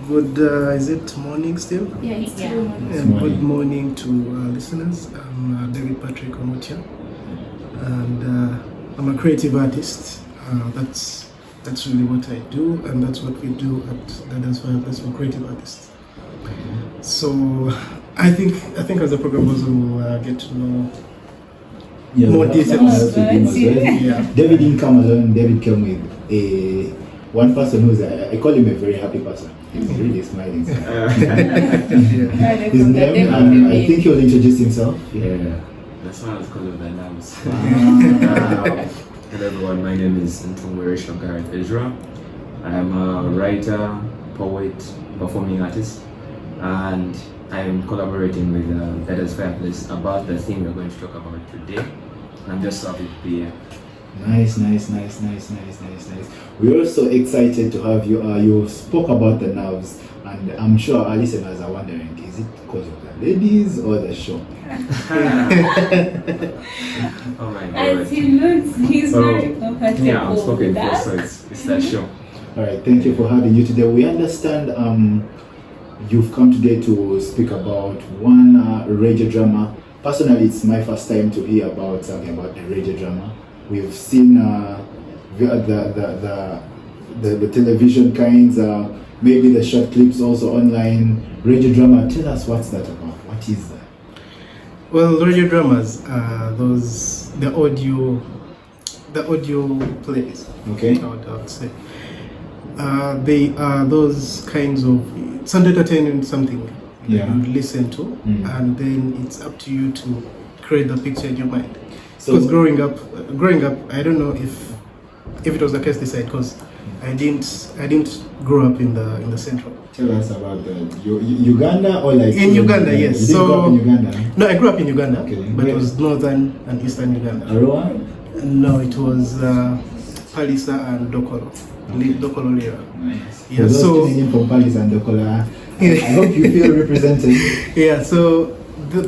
Good, is it morning still? Yeah, it's Yeah. Good morning to listeners. I'm David Patrick Omutia, and I'm a creative artist. That's really what I do, and that's what we do at Dada's Fireplace for creative artists. So I think as the program goes, we'll get to know more details. Yeah. David didn't come alone. David came with one person who's I call him a very happy person. He's really smiling. His name, I think he'll introduce himself. Yeah, that's why I was called by names. Hello everyone, my name is Ntungwere Gareth Ezra. I am a writer, poet, performing artist, and I am collaborating with Dada's Fireplace about the thing we're going to talk about today. I'm just so happy to be here. Nice. We're also excited to have you. You spoke about the nerves, and I'm sure our listeners are wondering, is it because of the ladies or the show? Oh my God. As he looks, he's very comfortable. Yeah, I'm spoken with for, that. so it's that show. All right, thank you for having you today. We understand you've come today to speak about one radio drama. Personally, it's my first time to hear about something about a radio drama. We've seen the television kinds, maybe the short clips also online. Radio drama, tell us what's that about? What is that? Well, radio dramas are the audio plays. Okay. I would say. They are those kinds of, it's an entertainment something Yeah. you listen to, and then it's up to you to create the picture in your mind. So Because growing up, I don't know if it was the case this side, because I didn't grow up in the central. tell us about the Uganda or like In Uganda, yes. You didn't grow up in Uganda? No, I grew up in Uganda, Okay. but it was northern and eastern Uganda. Arua? No, it was Palisa and Dokolo. Dokolo Lira. Nice. Yeah, For those so- tuning in from Paris and Dokola, I hope you feel represented. Yeah, so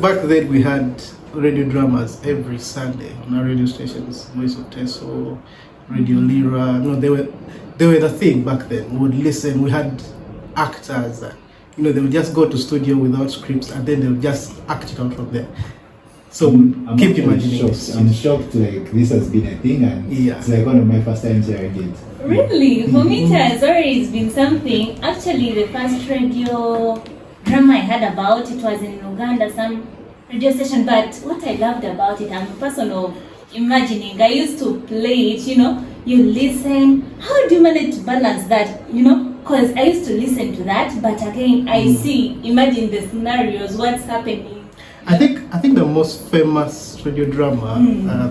back then we had radio dramas every Sunday on our radio stations. Voice of Teso, Radio Lira. No, they were the thing back then. We would listen. We had actors. They would just go to studio without scripts, and then they would just act it out from there. So I'm keep actually imagining shocked. this. I'm shocked like this has been a thing, and Yeah. it's like one of my first times hearing it. Really? For me, it has always been something. Actually, the first radio drama I heard about it was in Uganda, some radio station. But what I loved about it, I'm a person of imagining. I used to play it, you listen. How do you manage to balance that, Because I used to listen to that, but again, I imagine the scenarios, what's happening. I think the most famous radio drama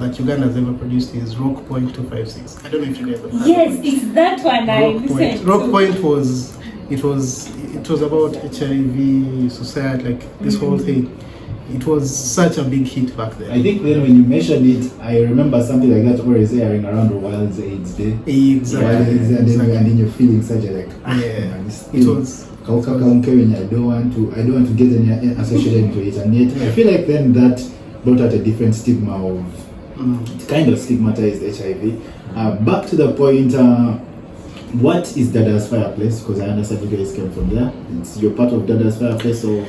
that Uganda has ever produced is Rock Point 256. I don't know if you guys have heard Yes, of it. it's that one I listened to. Rock Point was about HIV, society, like this whole thing. It was such a big hit back then. I think then when you mentioned it, I remember something like that always airing around the World AIDS Day. Exactly. And then you're feeling such a like, Yeah. this It thing. was. I don't want to get any associated into it, and yet I feel like then that brought out a different stigma of it kind of stigmatized HIV. Back to the point, what is Dada's Fireplace? Because I understand you guys came from there. You're part of Dada's Fireplace, so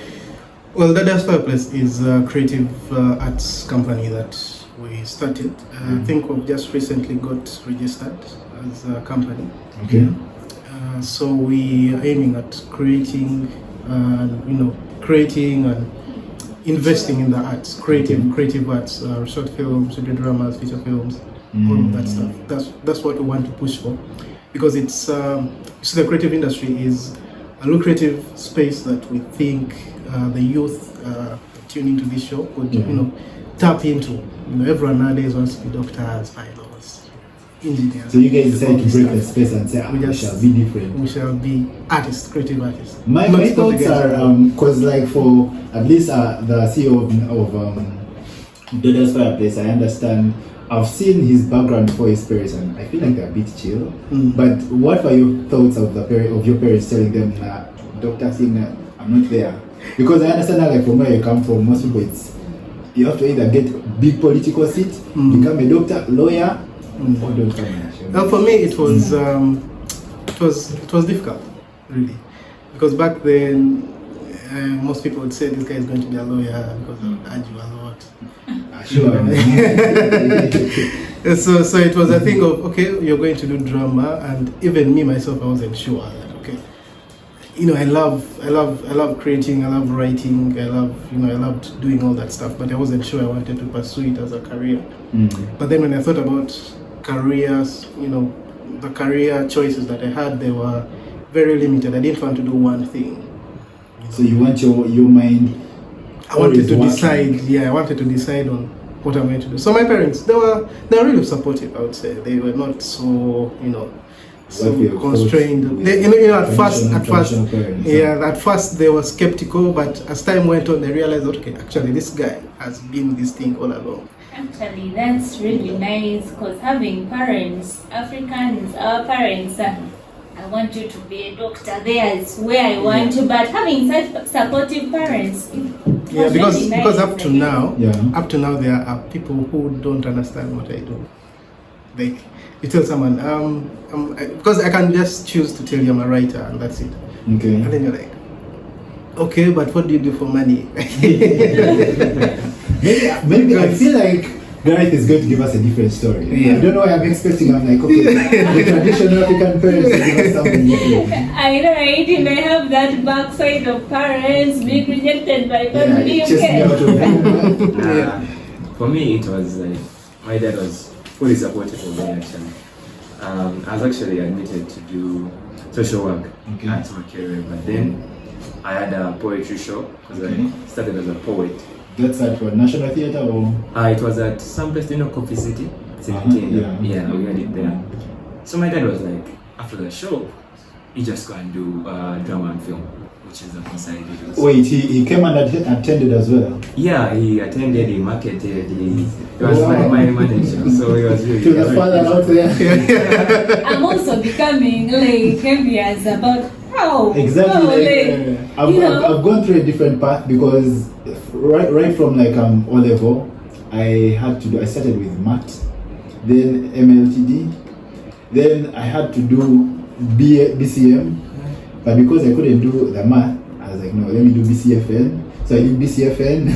Well, Dada's Fireplace is a creative arts company that we started. I think we've just recently got registered as a company. okay. So we are aiming at creating and investing in the arts, creative arts, short films, video dramas, feature films, all of that stuff. That's what we want to push for, because it's the creative industry is a lucrative space that we think the youth tuning to this show could tap into. Everyone nowadays wants to be doctors, pilots, engineers. So you guys decided to all break the this stuff. space and say, we shall be different. We shall be artists, creative artists. My thoughts are, because like for at least the CEO of Dada's Fireplace, I understand, I've seen his background before his parents, and I feel like they're a bit chill. But what were your thoughts of your parents telling them, doctor saying, I'm not there? Because I understand that, like from where you come from, most people you have to either get big political seat, become a doctor, lawyer, or don't come. Now for me, it was difficult, really. because back then most people would say this guy is going to be a lawyer because I would argue a lot. Sure. So it was a thing of, okay, you're going to do drama, and even me myself, I wasn't sure that, okay, I love creating, I love writing, I loved doing all that stuff, but I wasn't sure I wanted to pursue it as a career. But then when I thought about careers, the career choices that I had, they were very limited. I didn't want to do one thing. So you want your mind. I wanted to decide. Yeah, I wanted to decide on what I'm going to do. So my parents, they were really supportive. I would say they were not so constrained. They, at first, at first they were skeptical, but as time went on, they realized, okay, actually this guy has been this thing all along. Actually, that's really nice, because having parents, Africans, our parents, I want you to be a doctor, there is where I want to, but having such supportive parents, yeah, because up to now, there are people who don't understand what I do. Like, you tell someone, because I can just choose to tell you I'm a writer and that's it. Okay. And then you're like, okay, but what do you do for money? maybe I feel like Gareth is going to give us a different story. I don't know why I'm expecting. I'm like, okay, the traditional African parents will give us something different. I know, right? You may have that backside of parents being rejected by family. For me, it was like, my dad was fully supportive of me actually. I was actually admitted to do social work at my career, but then I had a poetry show because I started as a poet. That's at what, National Theatre or? It was at some place, Coffee City. 17. Yeah, we had it there. So my dad was like, after the show, you just go and do drama and film, which is a side. Wait, he came and attended as well? Yeah, he attended, he marketed, he was my manager, so he was really... To the father out there. I'm also becoming envious about how... Exactly. I've gone through a different path because right from O level, I started with math, then MLTD, then I had to do BCM, but because I couldn't do the math, I was like, no, let me do BCFN. So I did BCFN.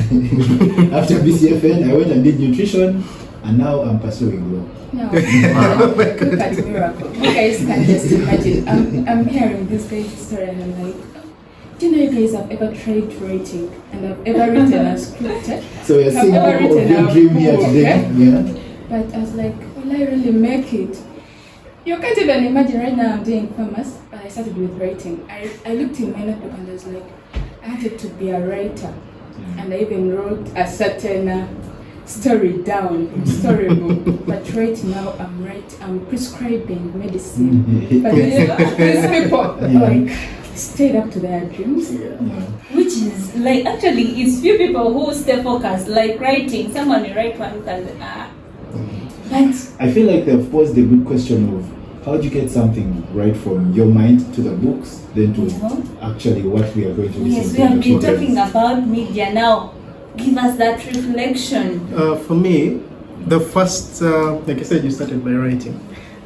After BCFN, I went and did nutrition, and now I'm pursuing law. No, look at miracle. You guys can just imagine. I'm hearing this guy's story, and I'm like, do you know you guys have ever tried writing and have ever written a script? So you're seeing your dream here today, yeah? But I was like, will I really make it? You can't even imagine right now I'm doing commerce, but I started with writing. I looked in my notebook and I was like, I wanted to be a writer. And I even wrote a certain story down, storybook. But right now I'm prescribing medicine. But these people like stayed up to their dreams. Which is like, actually, it's few people who stay focused, like writing. Someone will write one and but I feel like they've posed the good question of how do you get something right from your mind to the books, then to actually what we are going to listen to. Yes, we have been talking about media now. Give us that reflection. For me, the first, like I said, you started by writing.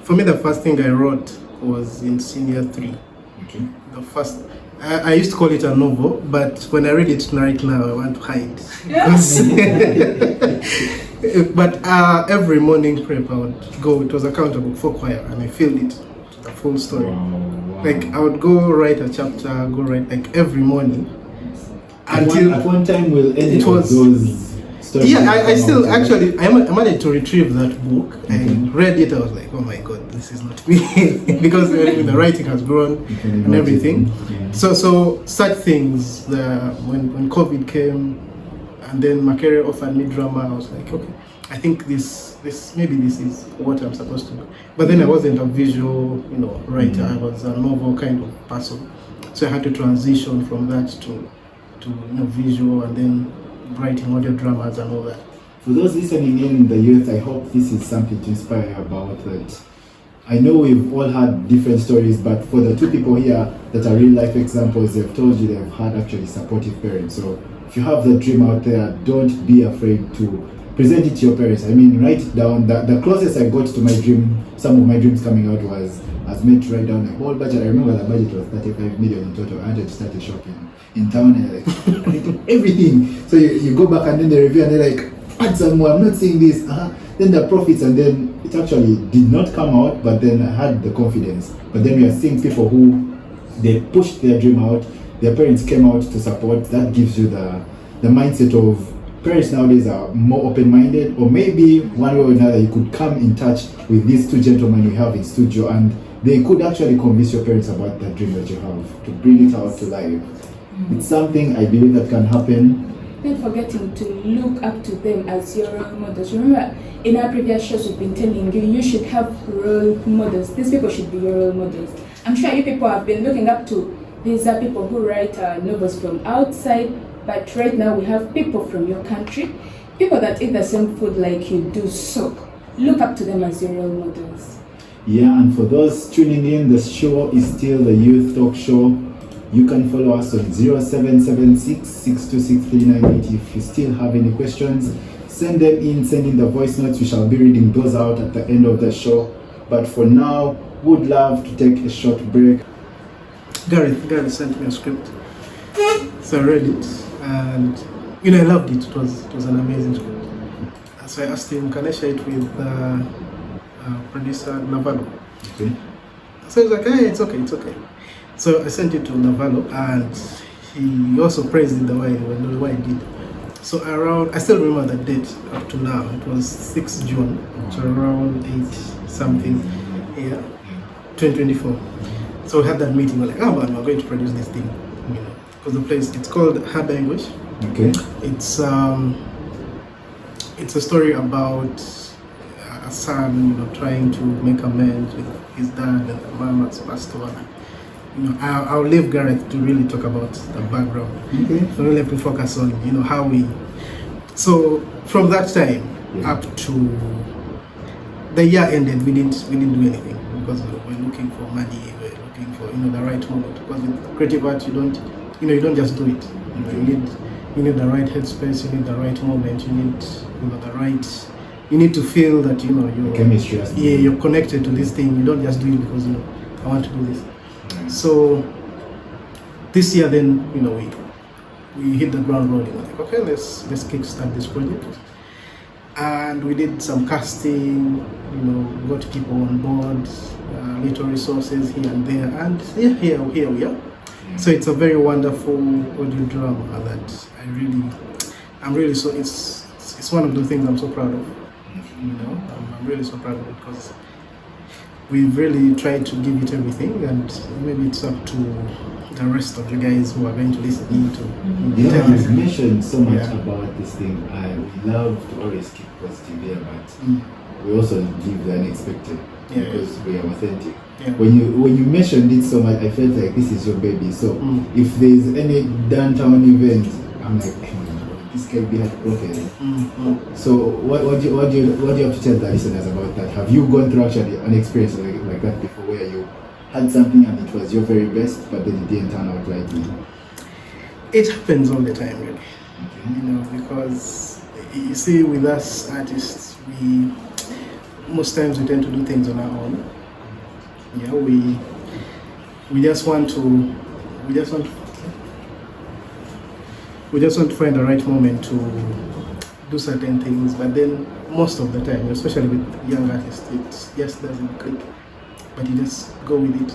For me, the first thing I wrote was in senior 3. Okay. The first, I used to call it a novel, but when I read it right now, I want to hide. But every morning prep, I would go, it was a counterbook for choir, and I filled it to the full story. Wow. Like, I would go write a chapter, like every morning. At one time, will any of those stories? Yeah, I still, actually, I managed to retrieve that book and read it. I was like, oh my God, this is not me. Because the writing has grown and everything. Yeah. So such things, when COVID came, and then my career offered me drama, I was like, okay, I think maybe this is what I'm supposed to do. But then I wasn't a visual, writer. I was a novel kind of person. So I had to transition from that to visual, and then writing audio dramas and all that. For those listening in the youth, I hope this is something to inspire you about that. I know we've all had different stories, but for the two people here that are real life examples, they've told you they've had actually supportive parents. So if you have that dream out there, don't be afraid to present it to your parents. I mean, write it down. The closest I got to my dream, some of my dreams coming out was I was meant to write down a whole budget. I remember the budget was 35 million in total. I wanted to start a shop in town and like I did everything. So you go back and then they review and they're like, add some more, I'm not seeing this. Then the profits, and then it actually did not come out, but then I had the confidence. But then we are seeing people who they pushed their dream out, their parents came out to support. That gives you the mindset of parents nowadays are more open-minded, or maybe one way or another you could come in touch with these two gentlemen we have in studio and they could actually convince your parents about the dream that you have to bring it out to life. It's something I believe that can happen. Not forgetting to look up to them as your role models. Remember, in our previous shows we've been telling you, you should have role models. These people should be your role models. I'm sure you people have been looking up to these are people who write novels from outside, but right now we have people from your country, people that eat the same food like you do. So look up to them as your role models. Yeah, and for those tuning in, the show is still the Youth Talk Show. You can follow us on 0776 626 3980. If you still have any questions, send them in, send in the voice notes. We shall be reading those out at the end of the show. But for now, would love to take a short break. Gareth sent me a script. So I read it and I loved it. It was an amazing script. So I asked him, can I share it with producer Navarro? Okay. So he was like, hey, it's okay. So I sent it to Navarro and he also praised it the way I did. So I still remember the date up to now. It was 6 June, so around 8 something, 2024. So we had that meeting. We're like, man, we're going to produce this thing, because it's called Hard English. Okay. It's a story about a son, trying to make amends with his dad, and the mom has passed on. I'll leave Gareth to really talk about the background. Okay. So really have to focus on, how we. So from that time up to the year ended, we didn't do anything because we're looking for money. We're looking for the right moment. Because with creative art, you don't just do it. You need the right headspace. You need the right moment. You need the right. You need to feel that you're chemistry. You're connected to this thing. You don't just do it because I want to do this. So this year, then we hit the ground running. Like, okay, let's kickstart this project, and we did some casting. Got people on board, little resources here and there, and here we are. So it's a very wonderful audio drama that I'm really so. It's one of the things I'm so proud of. I'm really so proud of it because we've really tried to give it everything, and maybe it's up to the rest of you guys who are going to listen to. You've mentioned so much about this thing. We love to always keep positive here, but we also give the unexpected because we are authentic. Yeah. When you mentioned it so much, I felt like this is your baby. So if there's any downtown event, I'm like, this can be heartbroken. So what do you have to tell the listeners about that? Have you gone through actually an experience like that before, where you had something and it was your very best, but then it didn't turn out rightly? It happens all the time, really. Okay. Because you see, with us artists, most times we tend to do things on our own. We just want to find the right moment to do certain things, but then most of the time, especially with young artists, it just doesn't click. But you just go with it,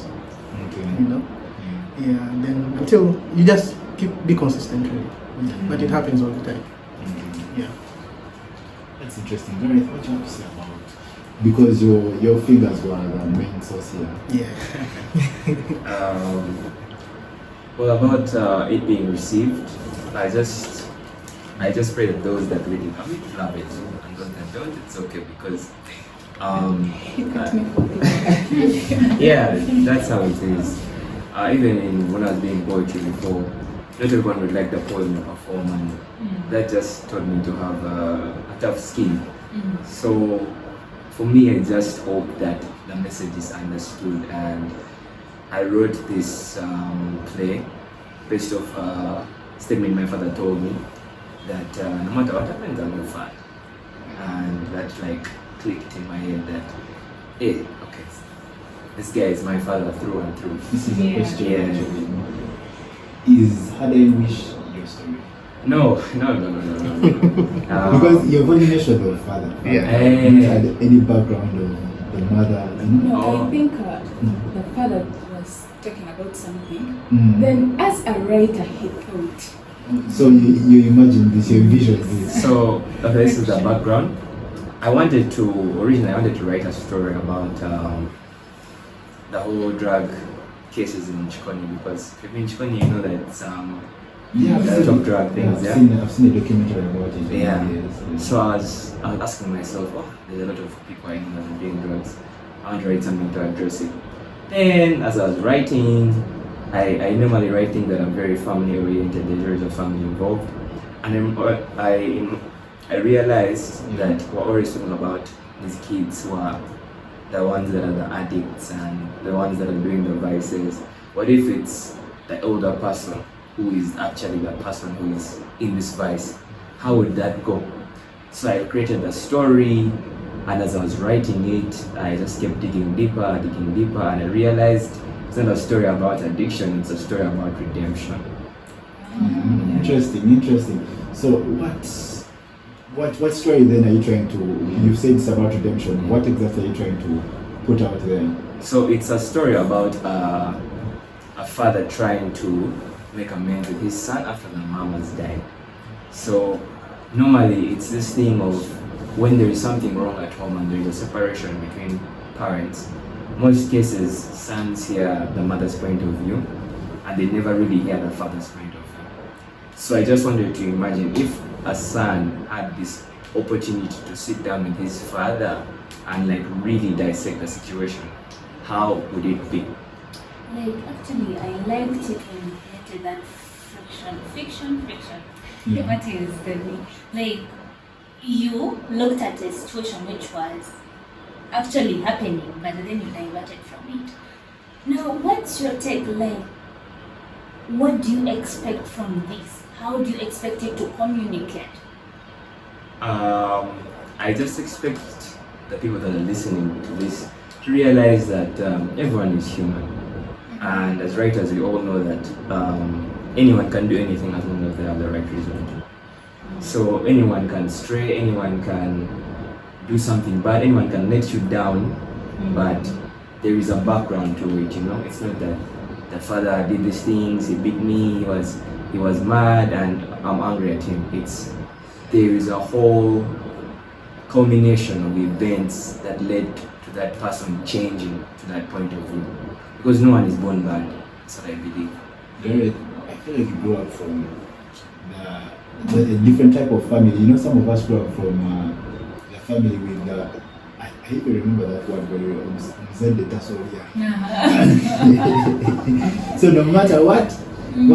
and then until you just be consistent with it. But it happens all the time. That's interesting. Gareth, what do you have to say about it? Because your fingers were the main source here. Well, about it being received, I just pray that those that really love it, and those that don't, it's okay, because that's how it is. Even when I was doing poetry before, not everyone would like the poem you perform, and that just taught me to have a tough skin. So for me, I just hope that the message is understood, and I wrote this play based off a statement my father told me, that no matter what happens, I'll have fun. And that clicked in my head that, okay, this guy is my father through and through. This is a Yeah. question Yeah. actually. Is Had I Wish your story? No. Because you've only mentioned your father. Yeah. You don't had any background of the mother. No, Oh. I think the father was talking about something. Mm. Then, as a writer, he thought, So you imagine this, you envision this. So okay, this is the background. Originally I wanted to write a story about the whole drug cases in Chikoni, because if you've been in Chikoni, you know that it's Yeah, a lot of drug things. Yeah. I've seen a documentary about it. Yeah. Yes. So I was asking myself, oh, there's a lot of people I know that are doing drugs. I want to write something to address it. Then, as I was writing, I normally write things that are very family oriented. There's a family involved, and then I realized that we're always talking about these kids who are the ones that are the addicts and the ones that are doing the vices. What if it's the older person who is actually the person who is in this vice? How would that go? So I created a story, and as I was writing it, I just kept digging deeper, and I realized it's not a story about addiction, it's a story about redemption. Interesting. So what story then are you trying to? You said it's about redemption. What exactly are you trying to put out there? So it's a story about a father trying to make amends with his son after the mom has died. So normally it's this thing of when there is something wrong at home and there is a separation between parents. Most cases, sons hear the mother's point of view and they never really hear the father's point of view. So I just wanted to imagine if a son had this opportunity to sit down with his father and like really dissect the situation, how would it be? Like, actually, I liked it when you created that fiction. Yeah. What is the name? Like, you looked at a situation which was actually happening, but then you diverted from it. Now, what's your take? Like, what do you expect from this? How do you expect it to communicate? I just expect the people that are listening to this to realize that everyone is human. And as writers, we all know that anyone can do anything as long as they have the right reason. So anyone can stray, anyone can do something bad, anyone can let you down, but there is a background to it, you know. It's not that the father did these things, he beat me, he was mad and I'm angry at him. There is a whole culmination of events that led to that person changing to that point of view. Because no one is born bad, that's what I believe. Garrett, I feel like you grew up from a different type of family. You know, some of us grew up from the family with I even remember that word very well. Mzende Tasoria. So no matter what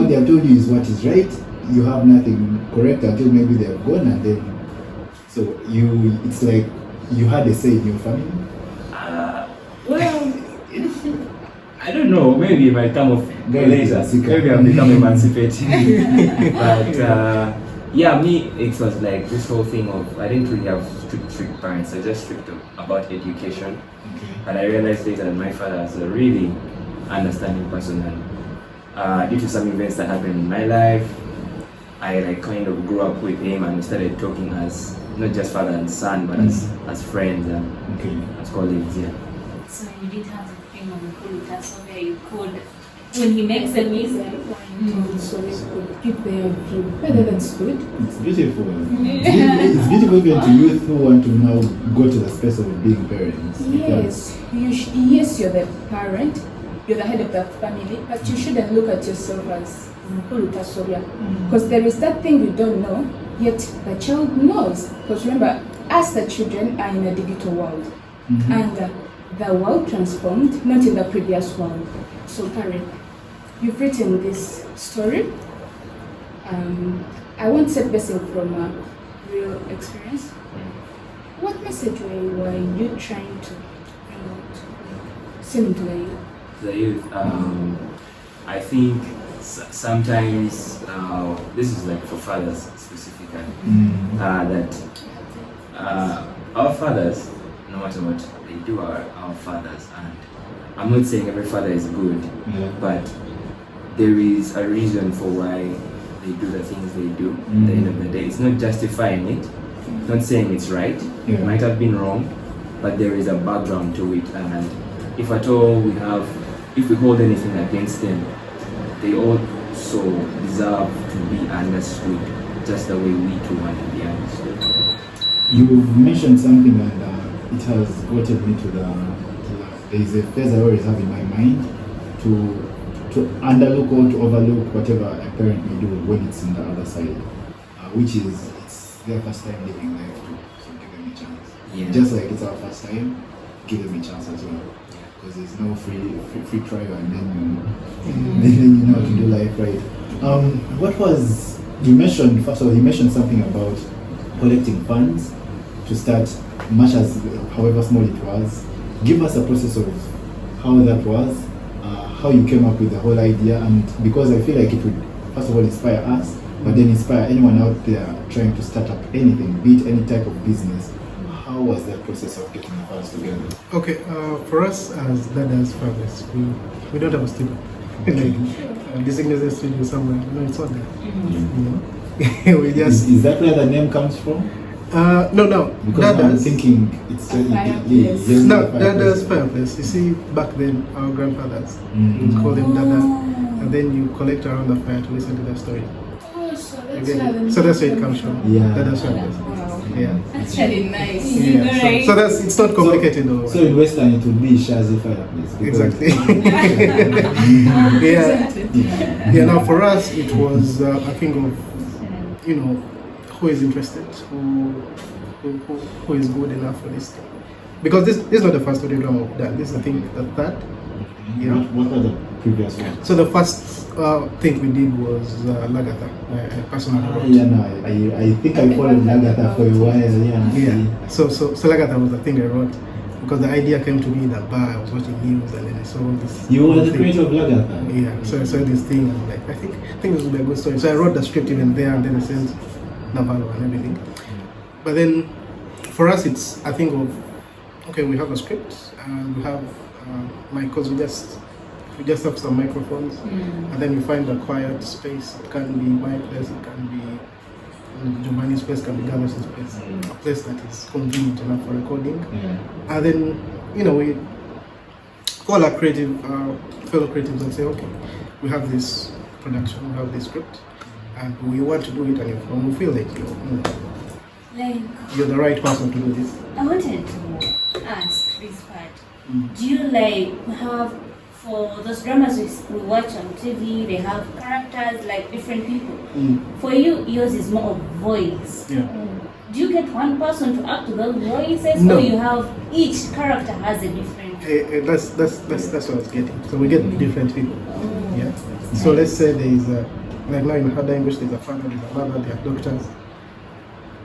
they have told you is what is right. You have nothing correct until maybe they have gone, and then so it's like you had a say in your family. Well, I don't know. Maybe it might come of later. Seeker. Maybe I've become emancipated. But yeah, me, it was like this whole thing of I didn't really have strict parents. I just strict about education. Okay. But I realized later that my father is a really understanding person, and due to some events that happened in my life, I like kind of grew up with him and we started talking as not just father and son, but as friends and as colleagues. Yeah. So you did have the thing of the so where you could, when he makes a mistake, so we could give their view. Whether that's good. It's beautiful. It's beautiful even to youth who want to now go to the space of being parents. Yes, yes, you're the parent, you're the head of the family, but you shouldn't look at yourself as because there is that thing you don't know, yet the child knows. Because remember, us the children are in a digital world, and the world transformed, not in the previous world. So, Karen, you've written this story. I won't say basing from a real experience. What message were you trying to bring out, send to the youth? The youth, I think sometimes this is like for fathers specifically, that our fathers, no matter what they do, are our fathers, and I'm not saying every father is good, but there is a reason for why they do the things they do. At the end of the day, it's not justifying it, not saying it's right. It might have been wrong, but there is a background to it, and if at all if we hold anything against them, they also deserve to be understood just the way we too want to be understood. You mentioned something and it has gotten me to there is a phase I always have in my mind to underlook or to overlook whatever a parent may do when it's on the other side, which is it's their first time living life too, so give them a chance. Yeah. Just like it's our first time, give them a chance as well. Because there's no free trial, and then you know how to do life right. What was you mentioned? First of all, you mentioned something about collecting funds to start, much as however small it was. Give us a process of how that was, how you came up with the whole idea, and because I feel like it would first of all inspire us, but then inspire anyone out there trying to start up anything, be it any type of business. How was that process of getting the funds together? Okay, for us as Dadas Fathers, we don't have a studio. Like designated studio somewhere. No, it's not there. You know? We just Is that where the name comes from? No. Because I'm thinking it's No, Dada's fireplace. You see, back then our grandfathers we call them Dada, and then you collect around the fire to listen to their story. Oh, so You that's get where it? the So that's where it name comes from. Yeah. Dada's fireplace. Wow. Yeah. That's really nice. Yeah. So that's it's not complicated though. So in Western it would be Shazi fireplace. Exactly. Yeah. Now for us, it was a thing of, you know, who is interested, who is good enough for this thing. Because this is not the first audio drama we've done. This is the thing, the third. Yeah. What are the previous ones? So the first thing we did was Lagatha, a personal wrote. Yeah, no, I think I followed Lagatha for a while. Yeah. So Lagatha was the thing I wrote. Because the idea came to me in a bar, I was watching news and then I saw this. You were the thing. creator of Lagatha? Yeah, so I saw this thing and like, I think this would be a good story. So I wrote the script even there and then I sent Navarro and everything. But then for us it's a thing of, okay, we have a script and we have because we just have some microphones and then we find a quiet space. It can be my place, it can be Giovanni's place, can be Gavas's place, a place that is convenient enough for recording. And then, you know, we call our creative, fellow creatives and say, okay, we have this production, we have this script, and we want to do it, and we feel like you're the right person to do this. I wanted to ask this part. Do you have, for those dramas we watch on TV, they have characters like different people. For you, yours is more of voice. Yeah. Do you get one person to act those voices, No. or you have each character has a different? That's what I was getting. So we get different people. Yeah. So let's say there is like now in Hada English, there's a father, there's a mother, there are doctors.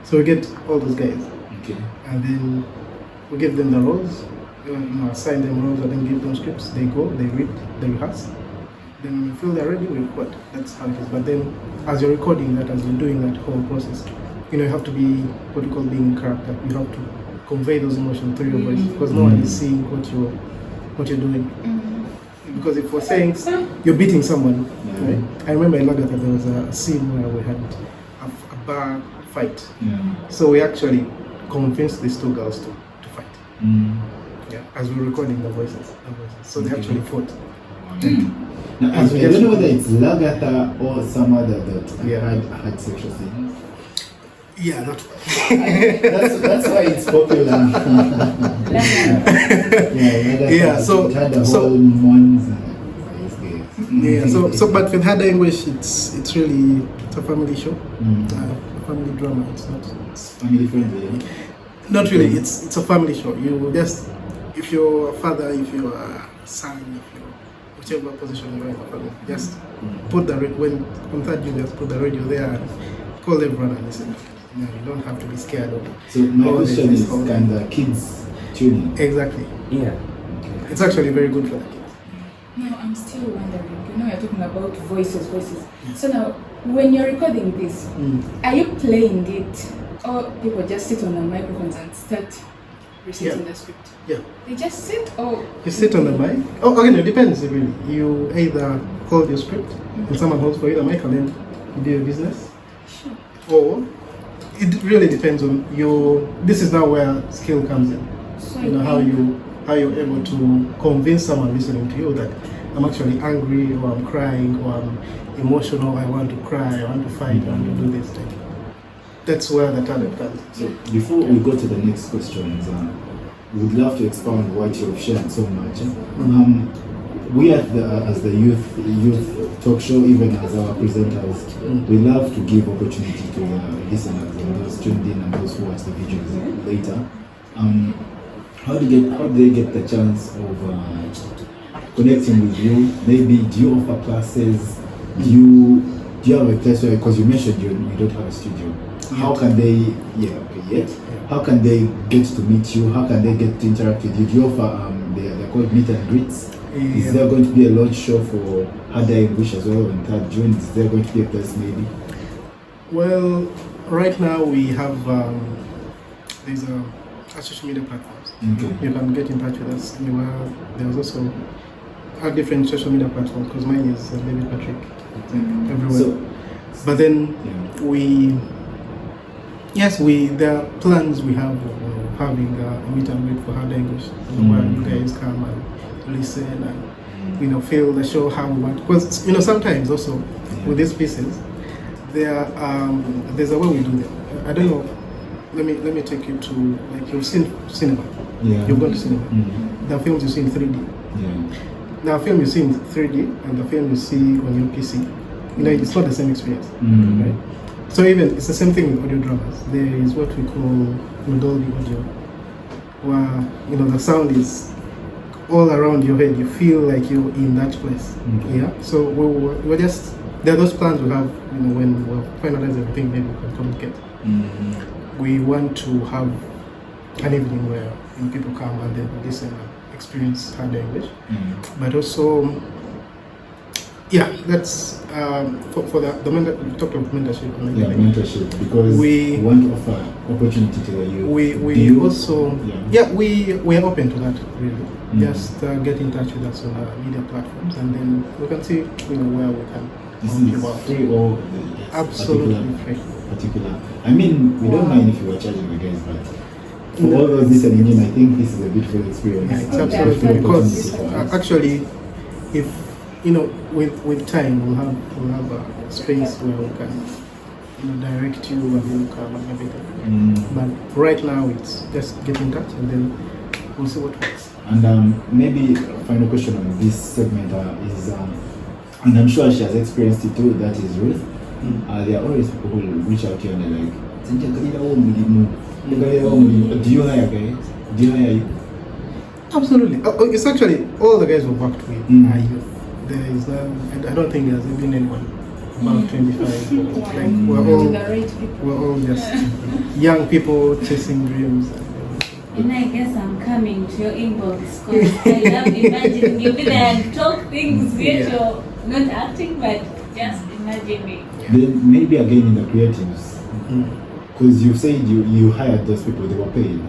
So we get all those guys. Okay. And then we give them the roles, assign them roles, and then give them scripts. They go, they read, they rehearse. Then when we feel they're ready, we record. That's how it is. But then, as you're recording that, as you're doing that whole process, you have to be what you call being in character. You have to convey those emotions through your voice because no one is seeing what you're doing. Because if we're saying you're beating someone, right? I remember in Lagatha there was a scene where we had a bar fight. So we actually convinced these two girls to fight. Yeah, as we were recording the voices. So they actually fought. Now, I don't know whether it's Lagatha or some other that had sexual scenes. Yeah, that one. That's why it's popular. So it had the whole ones. But with Hada English, it's really a family show, a family drama. It's family friendly. Not really. It's a family show. You just, if you're a father, if you're a son, if you're whichever position you're in the family, just put the when on third you just put the radio there and call everyone and listen. You don't have to be scared of. So my question is, can the kids tune in? Exactly. Yeah. It's actually very good for the kids. Now I'm still wondering. You're talking about voices. So now, when you're recording this, are you playing it, or people just sit on the microphones and start reciting the script? Yeah. They just sit. Oh, You sit on the mic. Oh, okay, no, it depends really. You either hold your script and someone holds for you the mic and then you do your business. sure. Or it really depends on your. This is now where skill comes in. So You know how you're able to convince someone listening to you that I'm actually angry or I'm crying or I'm emotional. I want to cry. I want to fight. I want to do this thing. That's where the talent comes. So before we go to the next questions, we would love to expound what you have shared so much. We at as the youth talk show, even as our presenters, we love to give opportunity to listeners and those tuned in and those who watch the videos later. How do they get the chance of connecting with you? Maybe do you offer classes? Do you have a place where, because you mentioned you don't have a studio. How can they how can they get to meet you? How can they get to interact with you? Do you offer they're called meet and greets? Is there going to be a launch show for Harder English as well on 3rd June? Is there going to be a place maybe? Well, right now we have there's a social media platforms. Okay. You can get in touch with us anywhere. There's also a different social media platforms because mine is Baby Patrick. It's like everywhere. So, but then there are plans we have of having a meet and greet for Harder English, where you guys come and listen and feel the show how we want. Because sometimes also with these pieces, there's a way we do them. I don't know. Let me take you to, like, you've seen cinema. Yeah. You've gone to cinema. There are films you see in 3D. Yeah. There are films you see in 3D and the film you see on your PC. It's not the same experience, right? So even it's the same thing with audio dramas. There is what we call Dolby audio, where the sound is all around your head. You feel like you're in that place. Yeah. So we're just there are those plans we have. When we'll finalize everything, maybe we can communicate. We want to have an evening where people come and then listen and experience Harder English, but also. Yeah, that's for the we talked about mentorship. Mentorship, because we want to offer opportunity to the youth. We are open to that really. Just get in touch with us on the media platforms, and then we can see where we can. This is free or absolutely free. Particular. I mean, we don't mind if you are charging the guys, but for all those listening in, I think this is a beautiful experience. Yeah, it's absolutely because actually, if with time we'll have a space where we can direct you and you come and everything. But right now it's just get in touch and then we'll see what works. And maybe a final question on this segment is, and I'm sure she has experienced it too, that is Ruth. There are always people who reach out to you and they're like, do you hire guys? Do you hire you? Absolutely. It's actually all the guys we've worked with are youth. There is I don't think there's been anyone about 25. We're all just young people chasing dreams. And I guess I'm coming to your inbox because I love imagining you be there and talk things yet you're not acting, but just imagining. Then maybe again in the creatives, because you said you hired those people, they were paid.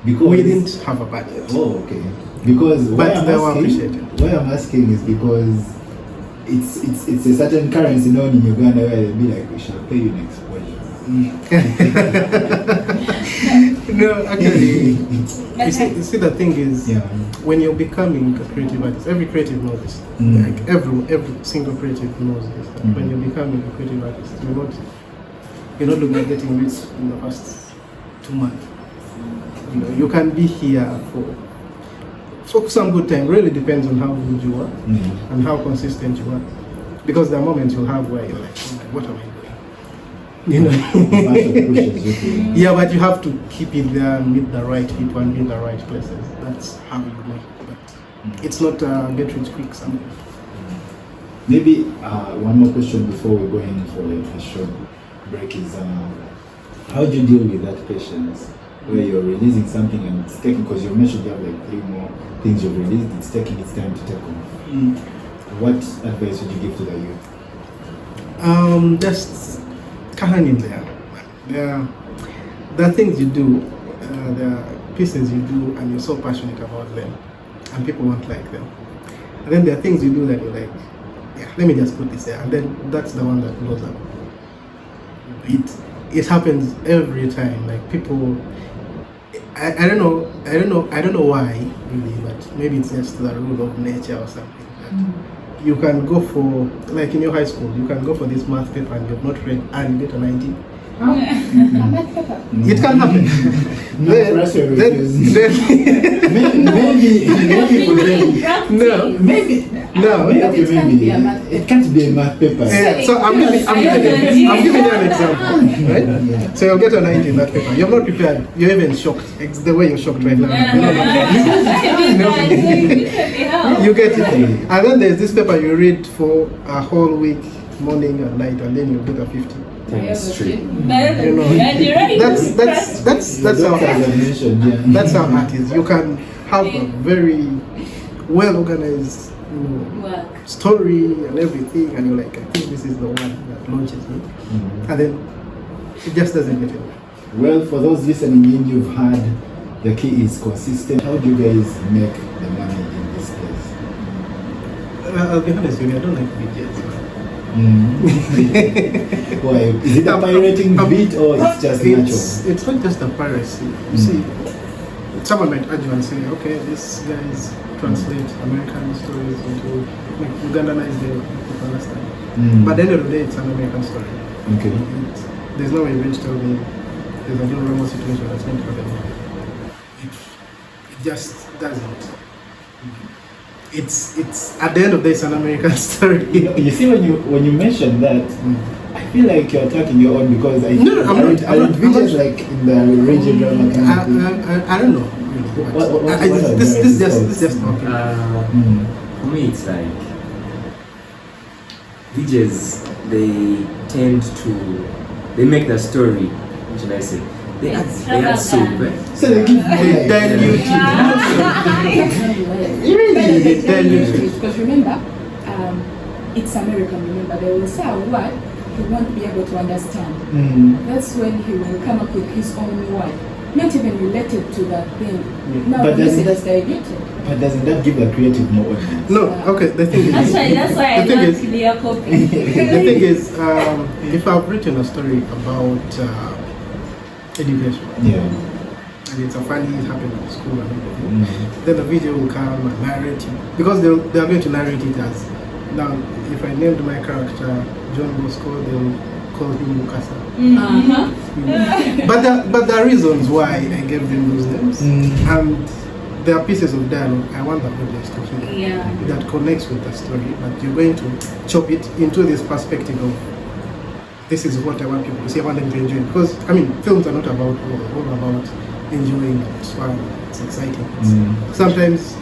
Because we didn't have a budget. Oh, okay. Because but they were appreciated. Why I'm asking is because it's a certain currency known in Uganda where they'll be like, we shall pay you next quarter. No, actually, you see the thing is, when you're becoming a creative artist, every creative knows this. Like every single creative knows this. When you're becoming a creative artist, you're not looking at getting rich in the first 2 months. You can be here for some good time. Really depends on how good you are and how consistent you are. Because there are moments you'll have where you're like, what am I doing? Yeah, but you have to keep it there and meet the right people and meet the right places. That's how you make it. But it's not get rich quick something. Maybe one more question before we go in for a short break is how do you deal with that patience where you're releasing something and it's taking, because you mentioned you have like 3 more things you've released, it's taking its time to take off. What advice would you give to the youth? Just hang in there. There are things you do, there are pieces you do and you're so passionate about them, and people won't like them. And then there are things you do that you're like, yeah, let me just put this there, and then that's the one that blows up. It happens every time. Like people, I don't know why really, but maybe it's just the rule of nature or something. That you can go for, like in your high school, you can go for this math paper and you've not read and you get a 90. A math paper. It can happen. It can't be a math paper. So I'm giving you an example, right? Yeah. So you'll get a 90 in that paper. You're not prepared. You're even shocked. It's the way you're shocked right now. You get it. And then there's this paper you read for a whole week, morning and night, and then you get a 50. Chemistry. That's how art is. You can have a very well organized story and everything, and you're like, I think this is the one that launches me, and then it just doesn't get it. Well, for those listening in, you've heard the key is consistent. How do you guys make the money in this place? I'll be honest with you, I don't like videos. Why? Is it a pirating bit or it's just natural? It's not just a piracy. You see, someone might argue and say, okay, these guys translate American stories into Ugandanize the people understand. But at the end of the day, it's an American story. Okay. There's no way you're going to tell me there's a John Ramos situation that's going to happen. It just doesn't. It's at the end of the day, it's an American story. You see, when you mention that, I feel like you're attacking your own because I read videos like in the radio drama kind I don't know. This just talking. For me, it's like DJs. They make the story. What should I say? They add soup. So they give They dilute it. Because remember, it's American. Remember, they will say a word he won't be able to understand. That's when he will come up with his own word, not even related to that thing. Now, But this is diluted. But doesn't that give the creative more audience? No, okay. The thing is, Actually, that's why I love clear copy. the thing is, if I've written a story about education, and it's a funny happening at school and everything, then the video will come and narrate it, because they are going to narrate it as, now if I named my character John Bosco, they'll call him Mukasa. But there are reasons why I gave them those names, and there are pieces of dialogue I want the audience to hear that connects with the story, but you're going to chop it into this perspective of, this is what I want people to see. I want them to enjoy it. Because, I mean, films are not about all about enjoying it. It's fun, it's exciting. Sometimes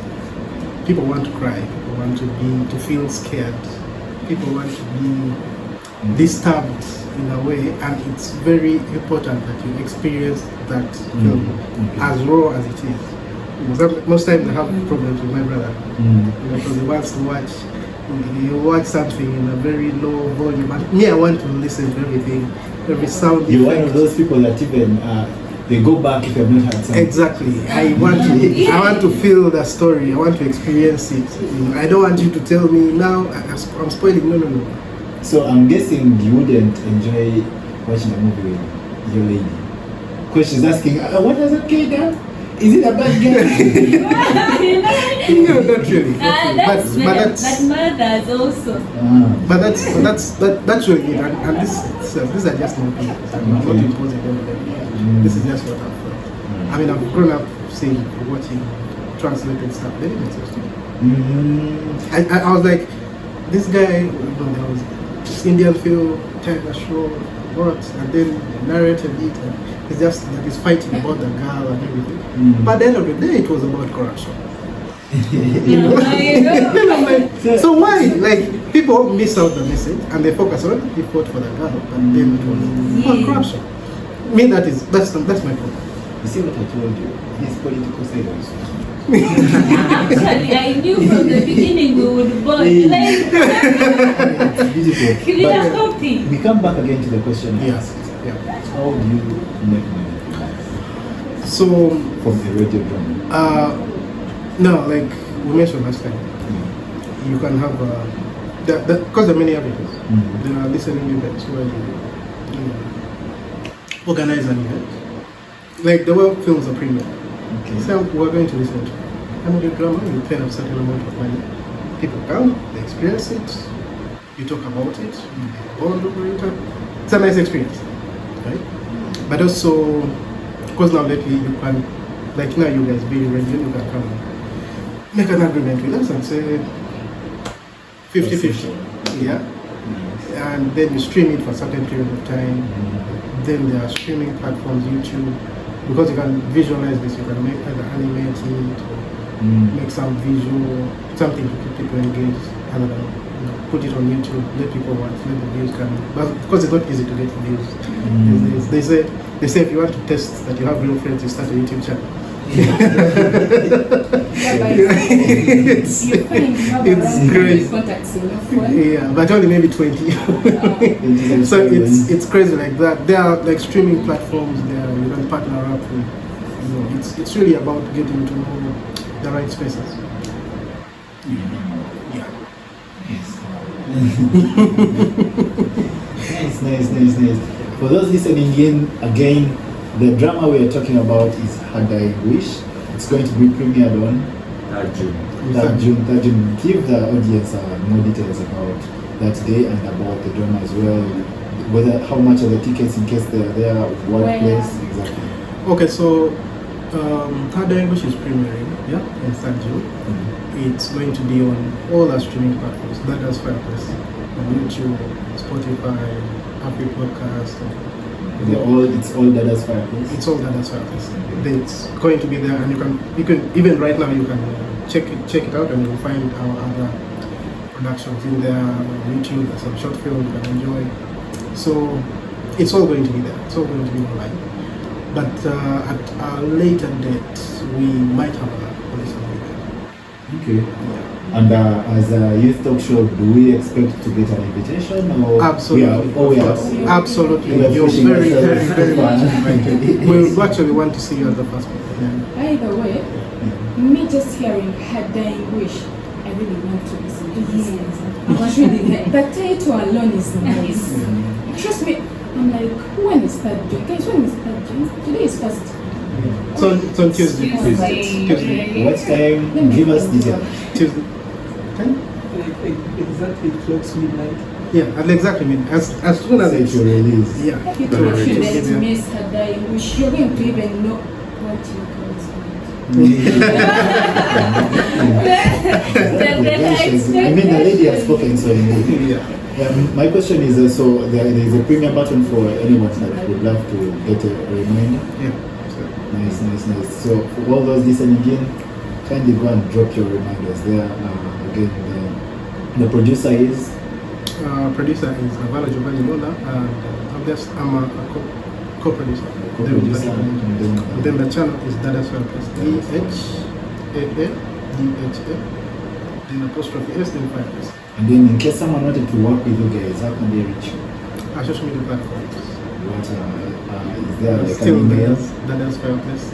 people want to cry, people want to feel scared, people want to be disturbed in a way, and it's very important that you experience that film as raw as it is. Most times I have problems with my brother because he wants to watch. You watch something in a very low volume, and me, I want to listen to everything, every sound. You're one of those people that even they go back if they've not had something. Exactly. I want to feel the story. I want to experience it. I don't want you to tell me now. I'm spoiling. No. So I'm guessing you wouldn't enjoy watching a movie with your lady, because she's asking, what does that kid do? Is it a bad guy? No, not really. But mothers also. But that's really it. And these are just my opinions. I'm not imposing them. This is just what I've felt. I mean, I've grown up seeing, watching translated stuff. They didn't exist. I was like, this guy, there was this Indian film, China show, what, and then narrated it, and it's just that he's fighting about the girl and everything. But at the end of the day, it was about corruption. So why? Like, people miss out the message and they focus on he fought for the girl, but then it was about corruption. I mean, that's my problem. You see what I told you? He's political side also. Actually, I knew from the beginning we would both. Like, it's beautiful. clear copy. We come back again to the question I asked. Yeah. How do you make money? So, from the radio drama? no, like we mentioned last time, you can have because there are many avenues. There are listening events where you organize an event, like the world films are premium. Okay. So we're going to listen to an audio drama. You pay a certain amount of money. People come, they experience it. You talk about it, you bond over it. It's a nice experience, right? But also, because now lately you can, like now you guys being radio, you can come and make an agreement with us and say 50-50, yeah? And then you stream it for a certain period of time. Then there are streaming platforms, YouTube, because you can visualize this, you can make either animate it or make some visual, something to keep people engaged, and put it on YouTube, let people watch, let the views come in. But of course it's not easy to get views. They say if you want to test that you have real friends, you start a YouTube channel. It's crazy. Yeah, but only maybe 20. So it's crazy like that. There are like streaming platforms there you can partner up with. It's really about getting to know the right spaces. Yeah. Nice. For those listening in, again, the drama we are talking about is Had I Wish. It's going to be premiered on June. Third June. Give the audience more details about that day and about the drama as well. How much are the tickets in case they are there, what place exactly. Okay, so Had I Wish is premiering, in 3rd June. It's going to be on all our streaming platforms. That is Fireplace on YouTube, Spotify, Apple Podcast. It's all Dada's Fireplace. It's all Dada's Fireplace. It's going to be there, and you can even right now you can check it out, and you'll find our other productions in there on YouTube. There's some short films you can enjoy. So it's all going to be there. It's all going to be online. But at a later date, we might have a police video. Okay. Yeah. And as a youth talk show, do we expect to get an invitation? Or absolutely. Absolutely. You're very, very, very much invited. We actually want to see you as the first person. By the way, me just hearing Had I Wish, I really want to listen to this. The title alone is nice. Trust me, I'm like, when is 3rd June? Guys, when is 3rd June? Today is 1st. So it's on Tuesday. Tuesday. What time? Give us details. Tuesday. Exactly clocks midnight. Yeah, at exactly midnight. As soon as it's released. Yeah. People shouldn't miss Had I Wish. You're going to even know what you call I mean, the lady has spoken, so my question is, so there is a premium button for anyone that would love to get a reminder. Yeah. Nice. So for all those listening in, kindly go and drop your reminders there. Again, the producer is? Producer is Avala Giovanni Mola, and I'm a co-producer. And then the channel is Dada's Fireplace, DHAA, then apostrophe S, then Fireplace. And then in case someone wanted to work with you guys, how can they reach you? Our social media platforms. What is there like still an email? Dada's Fireplace.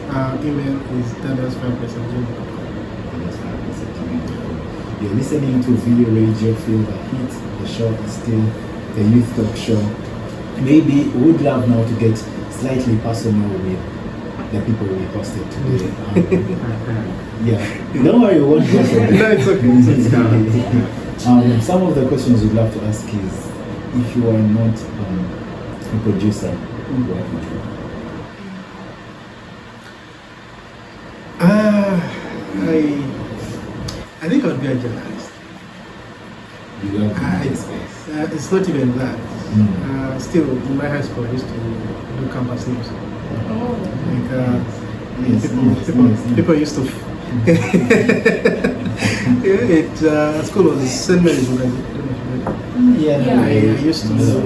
Email is dadasfireplace@gmail.com. You're listening to Video Radio Feel the Heat. The show is still the youth talk show. Maybe we would love now to get slightly personal with the people we hosted today. Don't worry, we won't go for that. No, it's okay. Some of the questions we'd love to ask is, if you are not a producer, what would you? I think I would be a journalist. You love space. It's not even that. Still, in my high school, I used to do campus news. People used to. School was St. Mary's University.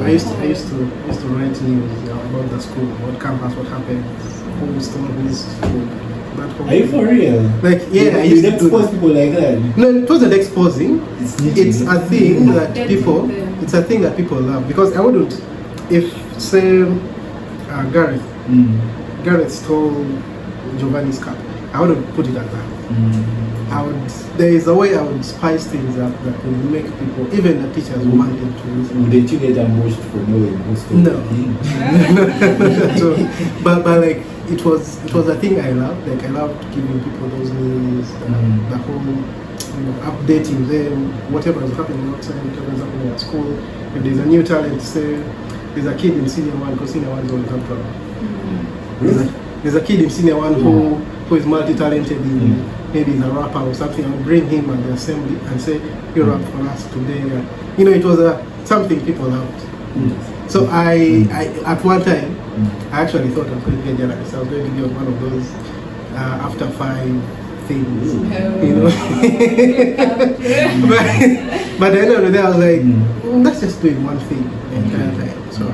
I used to write news about the school, what campus, what happened, who stole this school. Are you for real? Like, yeah, I used to expose people like that. No, it wasn't exposing. It's a thing that people. Yeah. It's a thing that people love, because I wouldn't. If say Gareth stole Giovanni's cup. I wouldn't put it at that. There is a way I would spice things up that would make people, even the teachers, wanted to listen. Would they get ambushed for knowing who stole No. the thing? So, but like it was a thing I loved. Like I loved giving people those news, the whole updating them, whatever is happening outside, whatever is happening at school. If there's a new talent, say there's a kid in senior one, because senior one is always up trouble. There's a kid in senior one who is multi-talented in maybe he's a rapper or something. I'll bring him at the assembly and say, you rap for us today. It was something people loved. So I at one time, I actually thought I was going to be a journalist. I was going to be one of those after 5 things, but at the end of the day, I was like, let's just do one thing the entire time. So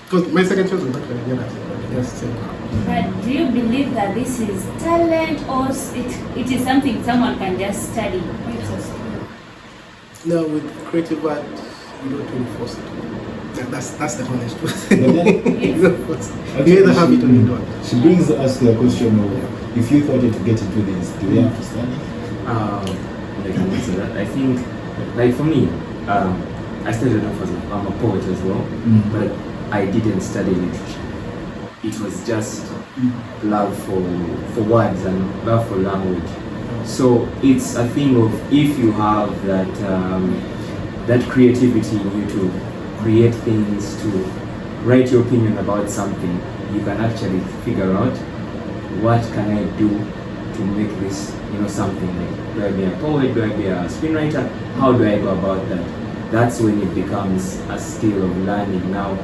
because my second choice was actually a journalist. Just say, But do you believe that this is talent, or it is something someone can just study? no, with creative art, you don't really force it. That's the honest truth. You don't force it. You either have it or you don't. She brings us to the question of, if you thought to get into this, do you have to study? I think, like for me, I started off as I'm a poet as well, but I didn't study literature. It was just love for words and love for language. So it's a thing of, if you have that creativity in you to create things, to write your opinion about something, you can actually figure out, what can I do to make this something. Like, do I be a poet? Do I be a screenwriter? How do I go about that? That's when it becomes a skill of learning. Now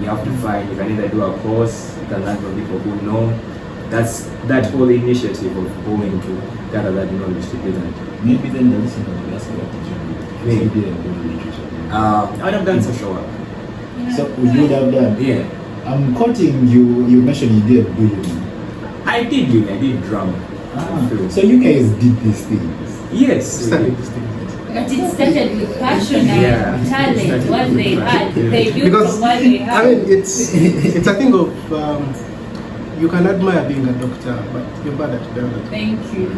you have to find, you can either do a course, you can learn from people who know. That's that whole initiative of going to gather that knowledge to do that. Maybe then the listener will ask what did you do? Maybe they do literature. I would have done social work. So you would have done? Yeah. I'm quoting you. You mentioned you did bullying. I did drama. So you guys did these things? Yes. we did. But it started with passion and talent, what they had. They built Because from what they had. I mean, it's a thing of you can admire being a doctor, but you're bad at biology. Thank you.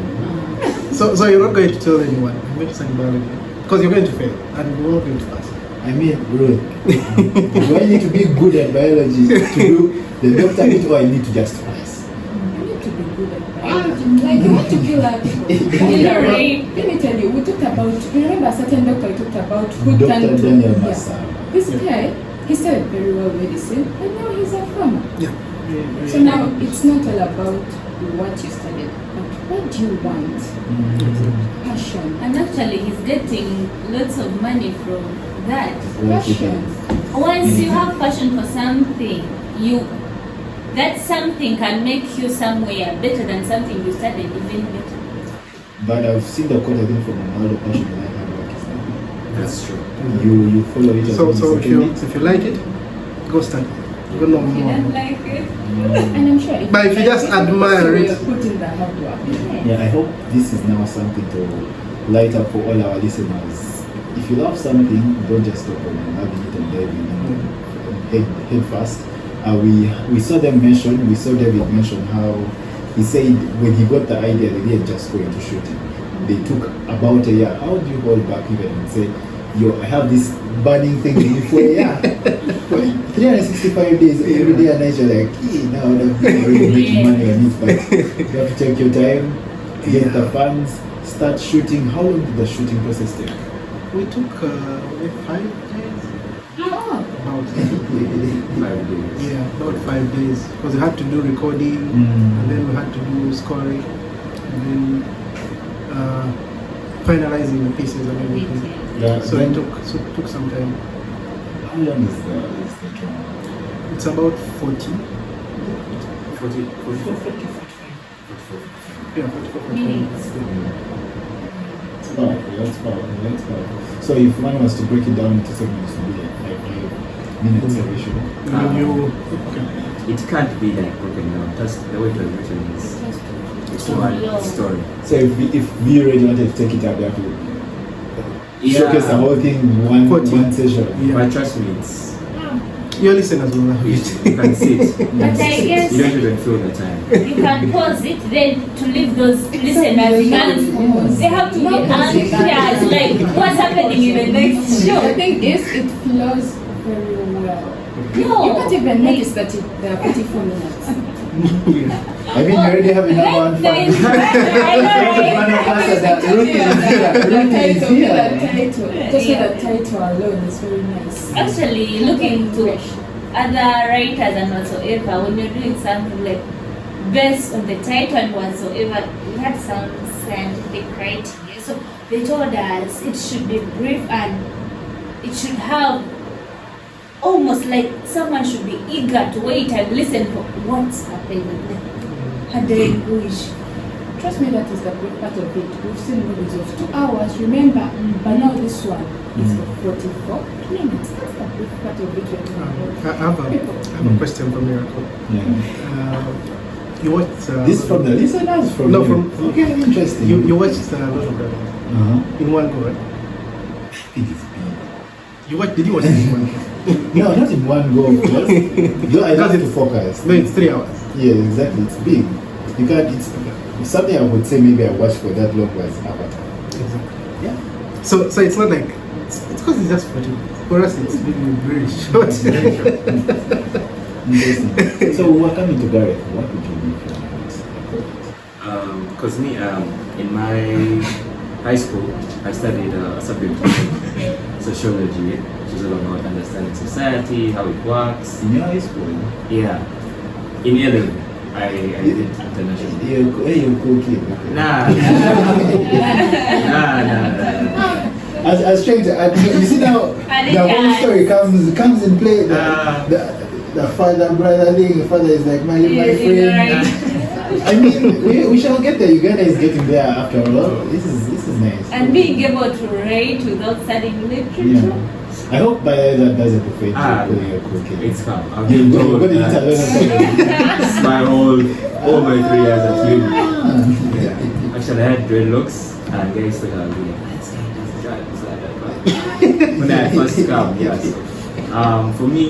So you're not going to tell anyone I'm going to study biology because you're going to fail and you're not going to pass. I mean, bro, do I need to be good at biology to do the doctor bit, or I need to just pass? You need to be good at biology. Like, you want to kill our people. Let me tell you, we talked about, you remember a certain doctor we talked about who Dr. turned to Daniel Massa. This guy, he started very well medicine, and now he's a farmer. Yeah. So now it's not all about what you studied, but what do you want? Passion. And actually, he's getting lots of money from that. Passion. Once you have passion for something, that something can make you somewhere better than something you studied, even better. But I've seen the quote, I think, from Ronaldo, passion like hard work is not. That's true. You follow it. So if you like it, go study. You don't know You more. don't like it? And I'm sure But if you just admire it, you're putting the hard work. Yeah, I hope this is now something to light up for all our listeners. If you love something, don't just stop on loving it and diving in head first. We saw them mention, we saw David mention how he said when he got the idea, they didn't just go into shooting. They took about a year. How do you hold back even and say, I have this burning thing in me for a year? 365 days, every day and night, you're like, now I'm already making money on it, but you have to take your time, get the funds, start shooting. How long did the shooting process take? we took 5 days. Oh. About 5 days. Yeah, about 5 days because we had to do recording and then we had to do scoring and then finalizing the pieces and everything. Yeah, So it took some time. how long is the drama? It's about 40. 44. Yeah, 44. Minutes. That's powerful. So if one was to break it down into segments, it would be like 5 minutes every show. Okay. It can't be like broken down. Just the way it was written is it's one story. So if we really wanted to take it up, we have to showcase the whole thing in one 40. session. Yeah. But trust me, Your listeners will love You it. can sit. But I guess You don't even feel the time. you can pause it, then to leave those listeners behind, they have to be anxious, like what's happening in the next The show. thing is, it flows very well. No, You can't even notice that there are 44 minutes. I mean, you already have enough one Then- fun. I know, One of right? us that Ruth is here. Ruth is The here. title, just the title alone is very nice. Actually, looking to other writers and whatsoever, when you're doing something like based on the title and whatsoever, we had some scientific criteria. So they told us it should be brief and it should have almost like someone should be eager to wait and listen for what's happening. Had the language. Trust me, that is the good part of it. We've seen movies of 2 hours, remember? But now this one is 44 minutes. That's the good part of it. I have a question for Miracle. Yeah. You watched... This from the listeners? From No, you? from- Okay, interesting. You watched a lot of them Uh-huh. in one go, right? It is big. Did you watch it in one go? No, not in one go. Because I have to focus. No, it's 3 hours. Yeah, exactly. It's big. You can't. It's something I would say maybe I watched for that long was Avatar. Exactly. Yeah. So it's not like... It's because it's just 40 minutes. For us, it's really very short. Interesting. So we're coming to Gareth. What would you do? Because me, in my high school, I studied a subject called sociology, which is all about understanding society, how it works. In your high school? Yeah. In 11, I did international. You're cool kid. Okay. Nah. Nah. I was trying to. You see now, the whole story comes in play. The father brother thing. The father is like my friend. I mean, we shall get there. Uganda is getting there after all. This is nice. And being able to write without studying literature. Yeah. I hope by that doesn't affect you. You're cool kid. It's fun. I've been You're told going to eat that alone. my all my 3 years at uni. Ah. Yeah. Actually, I had dreadlocks, and guys thought I was like, "This guy doesn't drive." So I like, when I first come, yes. For me,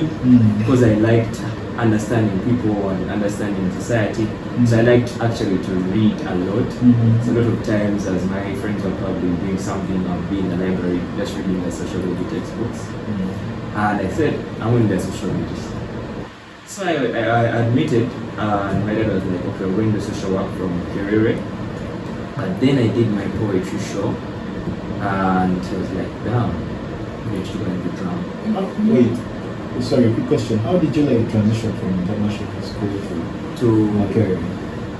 because I liked understanding people and understanding society, so I liked actually to read a lot. So a lot of times, as my friends were probably doing something, I'll be in the library just reading the sociology textbooks. And I said, I want to be a sociologist. So I admitted, and my dad was like, okay, we're going to social work from Kerere. But then I did my poetry show, and he was like, damn, you're actually going to be drowned. Wait, sorry, quick question. How did you like transition from international school to Makerere?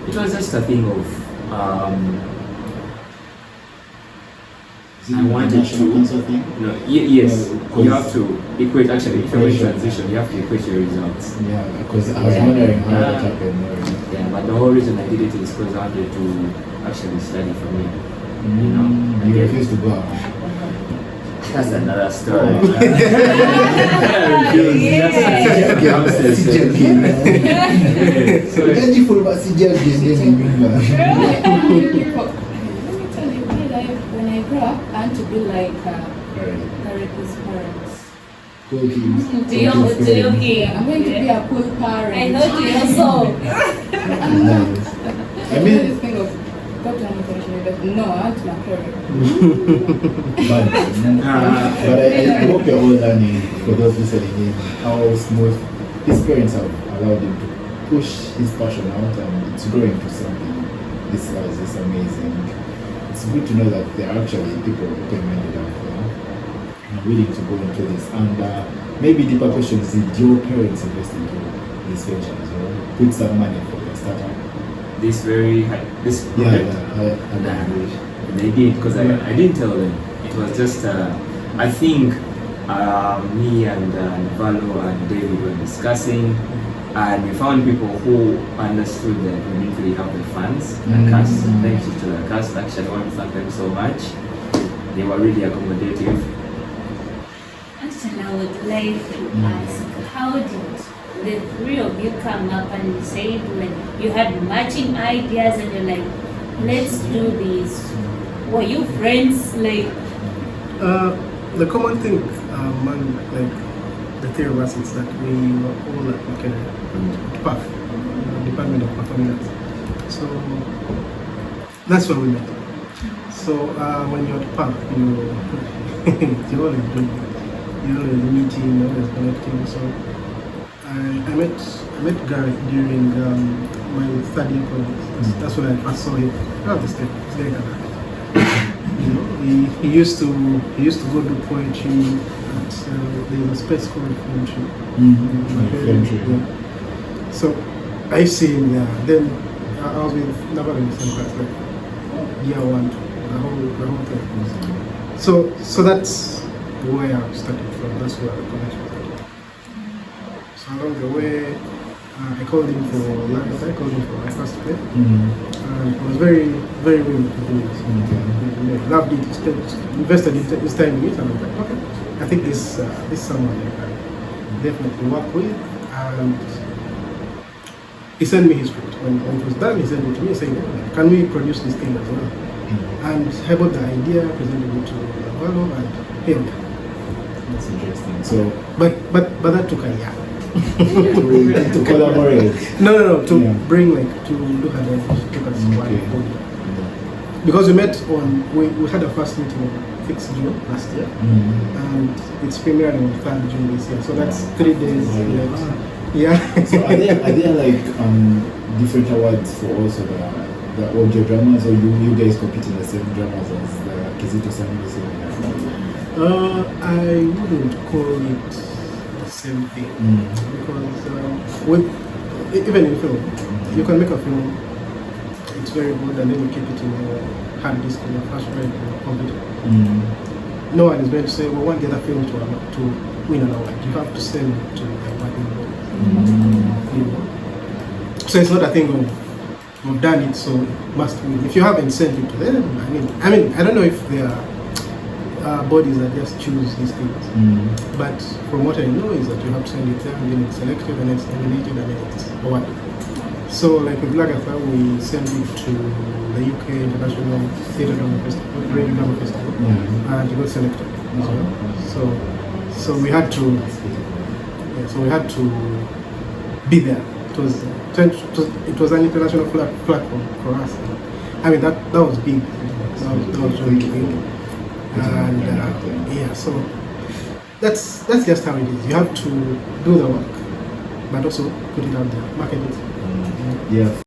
It was just a thing of, Is it I an wanted international to- council thing? no, yes, Yeah, you have to equate, actually, if you're in Equation. transition, you have to equate your results. Yeah, because I was wondering how that Yeah. happened. Yeah, but the whole reason I did it is because I wanted to actually study for me. You know, I You get- refused to go out. That's another story. Oh. So, Thank you for what you just did in England. Let me tell you, when I grow up, I want to be like Garet's parents. Cool kids. Do you okay? I'm going to be a cool parent. I thought you also. Nice. I mean, this thing of got to international, but no, I want my parent. but I hope you're all learning, for those listening in, how smooth his parents have allowed him to push his passion out, and it's growing to something this size. It's amazing. It's good to know that there are actually people open-minded out there and willing to go into this. And maybe deeper questions: did your parents invest into this venture as well? Put some money for the startup? this Yeah, Nah, they did, because I didn't tell them. It was just, I think me and Valo and David were discussing, and we found people who understood that we didn't really have the funds. The cast, thank you to the cast, actually, I want to thank them so much. They were really accommodative. Actually, I would like to ask, how did the three of you come up and say, like, you had matching ideas and you're like, let's do this? Were you friends? Like, The common thing, the three of us, it's that we were all at PAF, Department of Performing Arts. So that's where we met. So when you're at PAF, you're always doing, you're always meeting, you're always connecting. So I met Gareth during my third year college. That's when I first saw him. Oh, this guy, he used to go do poetry at there's a space called Poetry. Yeah. So I see him there. Then I was with Naval in the same class, like year one, the whole thing. So that's where I started from. That's where the connection started. So along the way, I called him for London. I called him for my first play. And he was very, very willing to do it. He loved it. He invested his time in it, and I was like, okay, I think this is someone I can definitely work with. And he sent me his script. When it was done, he sent it to me saying, can we produce this thing as well? And I bought the idea, presented it to Lavalo, and here we are. That's interesting. So, but that took a year. to collaborate. No, to bring to look at it, took us a while. Because we met we had a first meeting on 6th June last year, and it's premiering on 3rd June this year. So that's 3 days late. Yeah. So are there like different awards for also the audio dramas, or you guys compete in the same dramas as the Kizito Samuel? I wouldn't call it the same thing because even in film, you can make a film, it's very good, and then you keep it in your hard disk in your flash drive in your computer. No one is going to say, well, want the other film to win an award. You have to send it to the awarding body. So it's not a thing of we've done it, so it must win. If you haven't sent it to them, I mean, I don't know if there are bodies that just choose these things. But from what I know is that you have to send it there, and then it's selected, and it's nominated, and then it's awarded. So like with Lagatha, we sent it to the UK International Theatre Drama Festival, Radio Drama Festival, and it got selected as well. So we had to, be there. It was an international platform for us. I mean that was big. That was really big. And so that's just how it is. You have to do the work, but also put it out there, market it. Yeah.